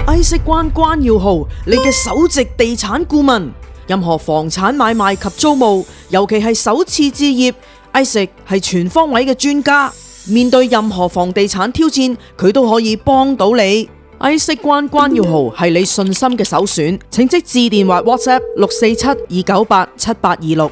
ISIC關耀豪，你嘅首席地產顧問，任何房產買賣及租務，尤其係首次置業，ISIC係全方位嘅專家，面對任何房地產挑戰，佢都可以幫到你。ISIC關耀豪係你信心嘅首選，請即致電或 WhatsApp 647-298-7826。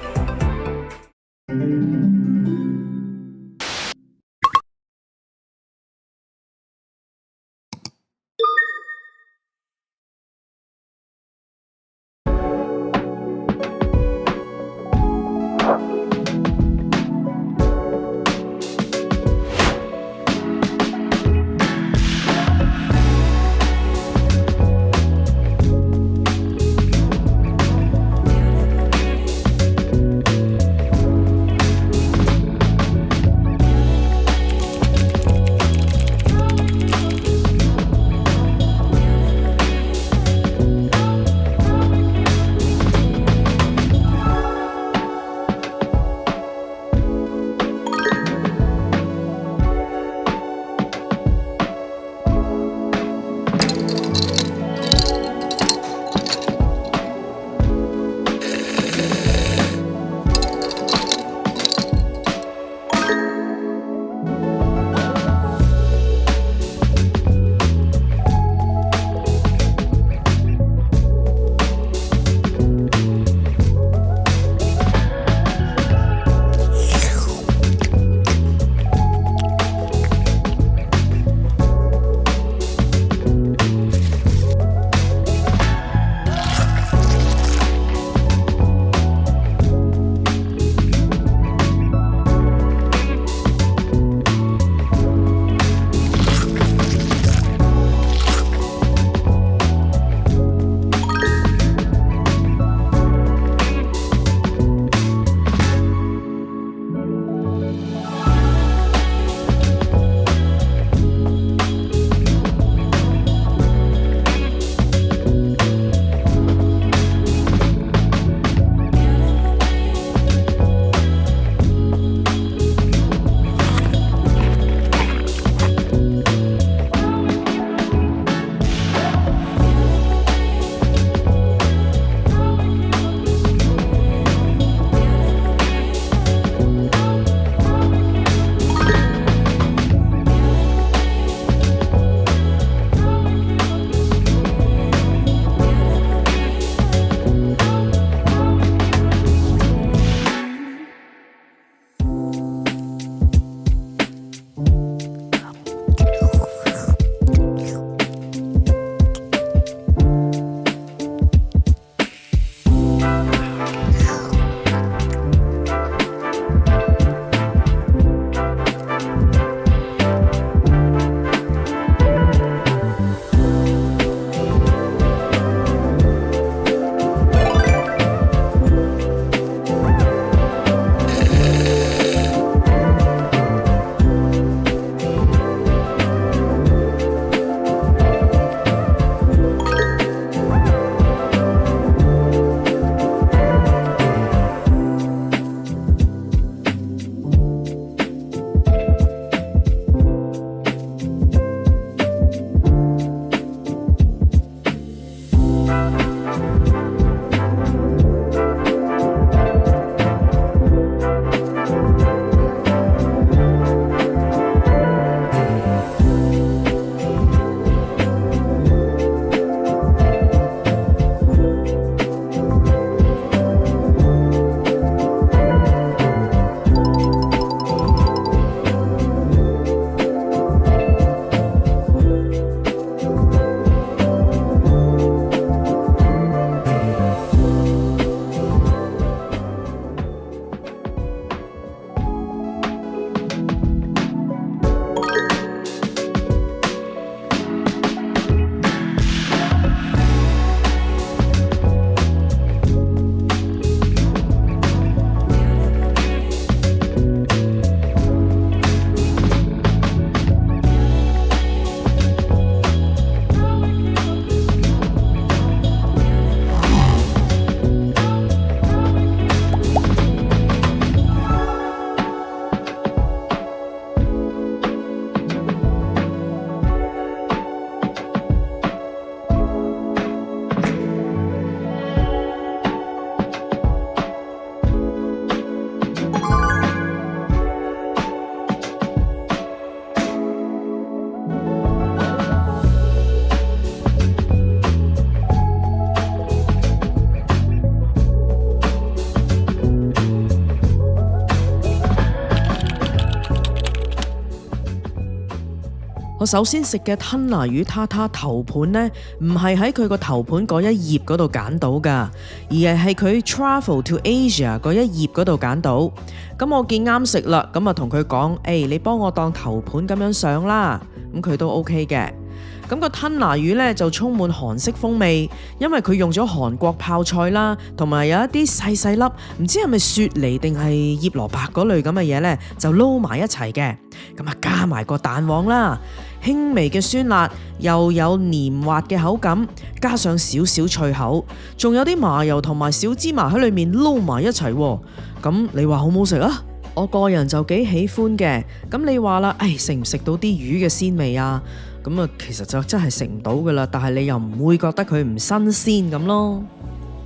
我首先食嘅吞拿魚塔塔頭盤呢，唔係喺佢個頭盤嗰一頁嗰度揀到噶，而係佢 Travel to Asia 嗰一頁嗰度揀到。咁我見啱食啦，咁啊同佢講，你幫我當頭盤咁樣上啦，咁佢都 OK 嘅。咁個吞拿魚呢就充滿韓式風味，因為佢用咗韓國泡菜啦，同埋有一啲細細粒，唔知係咪雪梨定係葉蘿蔔嗰類咁嘅嘢呢，就撈埋一齊嘅。咁啊加埋個蛋黃啦，輕微嘅酸辣，又有黏滑嘅口感，加上少少脆口，仲有啲麻油同埋小芝麻喺裏面撈埋一齊。咁你話好唔好食啊？我個人就幾喜歡嘅。咁你話啦，食唔食到啲魚嘅鮮味啊？咁啊，其實就真係食唔到噶啦，但係你又唔會覺得佢唔新鮮咁咯。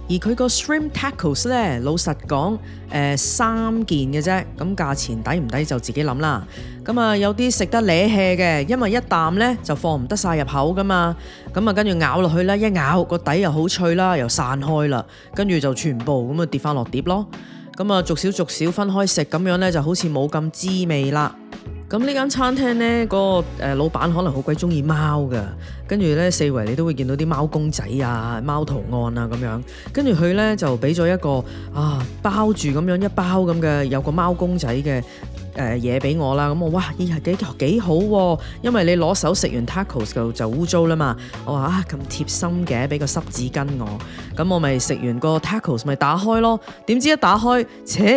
而佢個 shrimp tacos 呢，老實講，3件嘅啫，咁價錢抵唔抵就自己諗啦。咁啊，有啲食得瀨氣嘅，因為一啖呢就放唔得晒入口噶嘛。咁啊，跟住咬落去咧，一咬個底又好脆啦，又散開啦，跟住就全部咁啊跌翻落碟咯。咁啊，逐少逐少分開食，咁樣呢就好似冇咁滋味啦。咁呢間餐廳呢，嗰個老闆可能好鬼中意貓㗎，跟住呢，四圍你都會見到啲貓公仔啊、貓圖案啊咁樣，跟住佢呢，就俾咗一個包住咁樣一包咁嘅有個貓公仔嘅嘢俾我啦。咁我哇，係幾好喎，因為你攞手食完 tacos 就污糟啦嘛。我話咁貼心嘅，俾個濕紙巾我。咁我咪食完個 tacos 咪打開咯，點知一打開，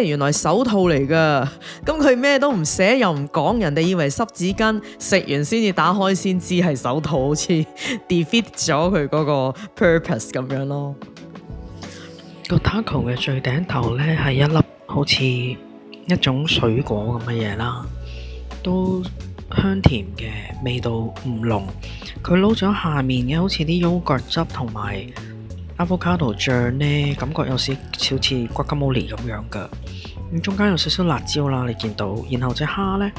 原來手套嚟噶。咁佢咩都唔寫又唔講，人哋以為濕紙巾，食完先至打開先知係手套，好似 defeat 咗佢嗰個 purpose 咁樣咯。個 taco 嘅最頂頭呢係一粒好似一種水果咁嘅嘢啦，都香甜嘅，味道唔濃。佢撈咗下面嘅好似啲 yogurt 汁同埋 avocado 醬呢，感覺有少少似 guacamole 咁樣噶。咁中間有少少辣椒啦，你見到。然後隻蝦呢，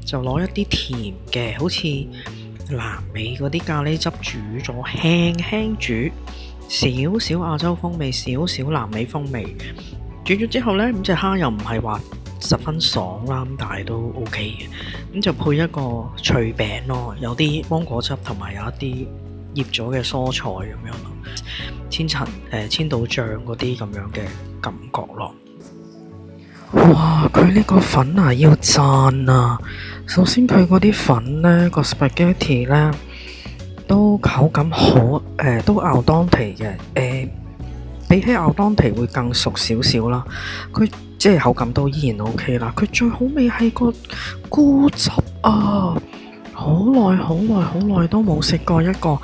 就攞一啲甜嘅，好似南美嗰啲咖喱汁煮咗，輕輕煮，少少亞洲風味，少少南美風味。煮咗之後呢，咁隻蝦又唔係話十分爽啦，咁但係都 OK 嘅。咁就配一個脆餅咯，有啲芒果汁同埋有一啲醃咗嘅蔬菜咁樣咯，千島醬嗰啲咁樣嘅感覺咯。哇！佢呢個粉啊要讚啊！首先佢嗰啲粉呢，個 spaghetti 呢都口感好，都al dente嘅，比起al dente會更熟少少啦。佢即係口感都依然 OK 啦。佢最好味係個菇汁啊！好耐都冇食過一個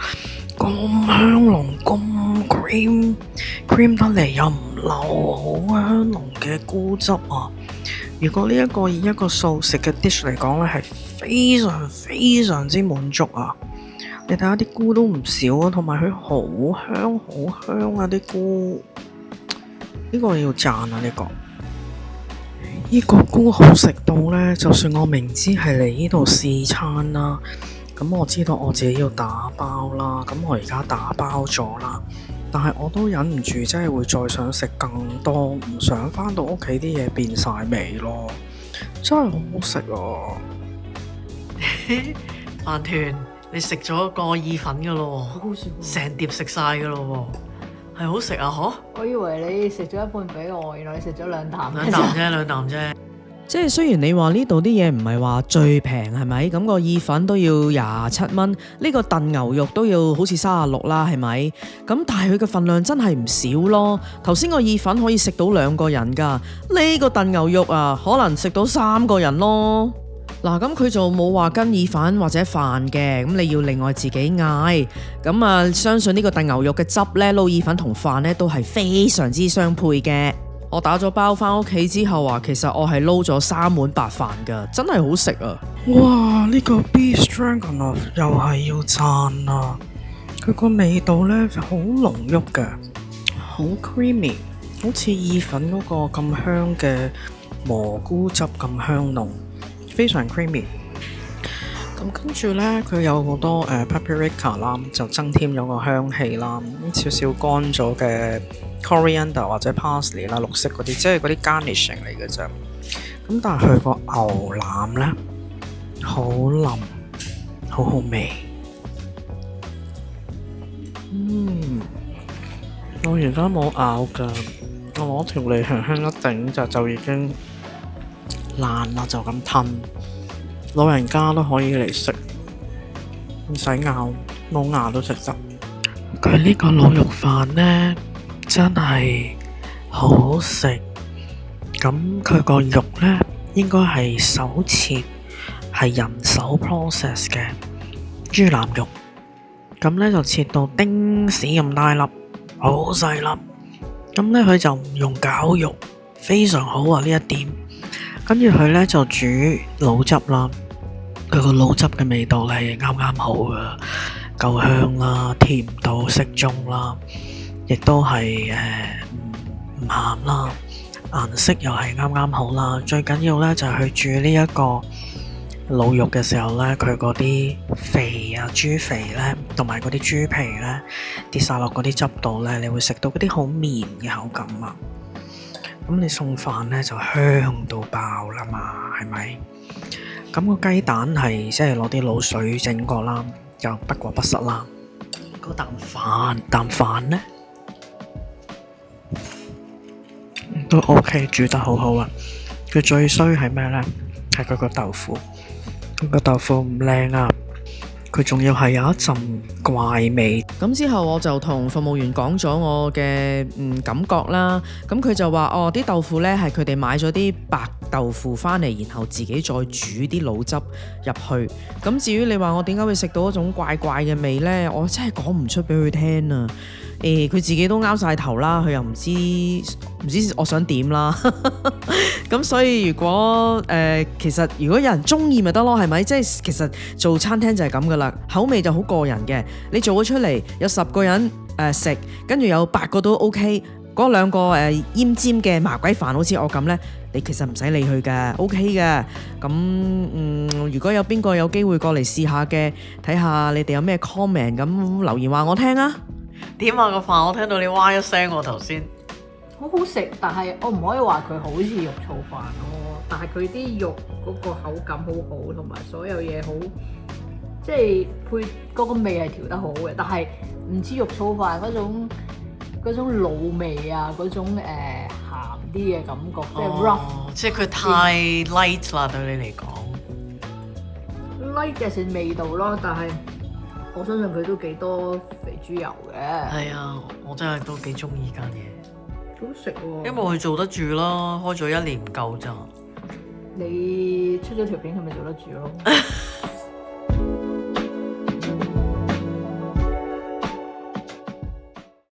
咁香濃、咁 cream 得嚟又唔流，好香濃嘅菇汁啊！如果呢一個以一個素食嘅 dish 嚟講呢，係非常之滿足啊！你睇下啲菇都唔少啊，同埋佢好香啊啲菇，呢個要讚啊！呢個菇好食到呢，就算我明知係嚟呢度試餐啦，咁我知道我自己要打包啦，咁我而家打包咗啦，但係我都忍唔住，真係會再想食更多，唔想返到屋企啲嘢變晒味咯，真係好好食啊！飯團，你食咗個意粉噶咯，好好食喎，成碟食晒噶咯，係好食啊！嗬，我以為你食咗一半俾我，原來你食咗兩啖。兩啖啫。即係雖然你話呢度啲嘢唔係話最平係咪？咁個意粉都要27蚊，呢個燉牛肉都要好似36啦，係咪？咁但係佢嘅份量真係唔少咯。頭先個意粉可以食到2個人㗎，呢個燉牛肉啊，可能食到3個人咯。嗱，咁佢就冇話跟意粉或者飯嘅，咁你要另外自己嗌。咁啊，相信呢個燉牛肉嘅汁呢，撈意粉同飯呢都係非常之相配嘅。我打咗包返屋企之後啊，其實我係撈咗3碗白飯㗎，真係好食啊！哇！呢個 beef stroganoff 又係要讚啊！佢個味道呢好濃郁嘅，好 creamy， 好似意粉嗰個咁香嘅蘑菇汁咁香濃，非常 creamy。咁跟住呢，佢有好多paprika 啦，就增添咗個香氣啦，少少乾咗嘅 coriander 或者 parsley 啦，綠色嗰啲，即係嗰啲 garnishing 嚟嘅啫。咁但係佢個牛腩呢，好腍，好好味。我而家冇咬㗎，我攞條脷輕輕一整就已經爛啦，就咁吞。老人家都可以嚟食，唔使咬，冇牙都食得。佢呢個滷肉飯呢，真係好好食。咁佢個肉呢，應該係手切，係人手 process 嘅豬腩肉。咁呢就切到丁屎咁大粒，好細粒。咁呢佢就唔用絞肉，非常好啊呢一點。跟住佢呢就煮滷汁啦，佢個滷汁嘅味道呢係啱啱好嘅，夠香啦，甜度適中啦，亦都係唔鹹啦，顏色又係啱啱好啦。最緊要呢就係佢煮呢一個滷肉嘅時候呢，佢嗰啲肥啊豬肥呢，同埋嗰啲豬皮呢，跌晒落嗰啲汁度呢，你會食到嗰啲好綿嘅口感啊！咁你餸飯呢就香到爆啦嘛，係咪？咁個雞蛋係即係攞啲滷水整過啦，就不過不失啦。嗰啖飯呢都 OK， 煮得好好啊！佢最衰係咩呢？係佢個豆腐。個豆腐唔靚啊，佢仲要係有一陣怪味。咁之後我就同服務員講咗我嘅感覺啦。咁佢就話啲豆腐呢係佢哋買咗啲白豆腐翻嚟，然後自己再煮啲滷汁入去。咁至於你話我點解會食到一種怪怪嘅味呢？我真係講唔出俾佢聽啊！佢自己都拗晒頭啦，佢又唔知我想點啦。咁所以如果其實如果有人中意咪得咯，係咪？即係其實做餐廳就係咁噶啦，口味就好個人嘅。你做咗出嚟有10個人食，跟住有8個都 OK，嗰2個奄尖嘅麻鬼煩，好似我咁呢，你其實唔使理佢嘅 ，OK 嘅。咁如果有邊個有機會過嚟試下嘅，睇下你哋有咩 comment， 咁留言話我聽啊。點啊個飯？我聽到你哇一聲喎頭先。好好食，但係我唔可以話佢好似肉燥飯咯。但係佢啲肉嗰個口感好好，同埋所有嘢好，即係配嗰個味係調得好嘅。但係唔知肉燥飯嗰種滷味啊，嗰種鹹啲嘅感覺，即係 rough。即係佢太 light 啦，對你嚟講。light 嘅算味道咯，但係我相信佢都幾多肥豬油嘅。係啊，我真係都幾中意間嘢。好食喎！因為佢做得住咯，開咗1年唔夠咋。你出咗條片，佢咪做得住咯？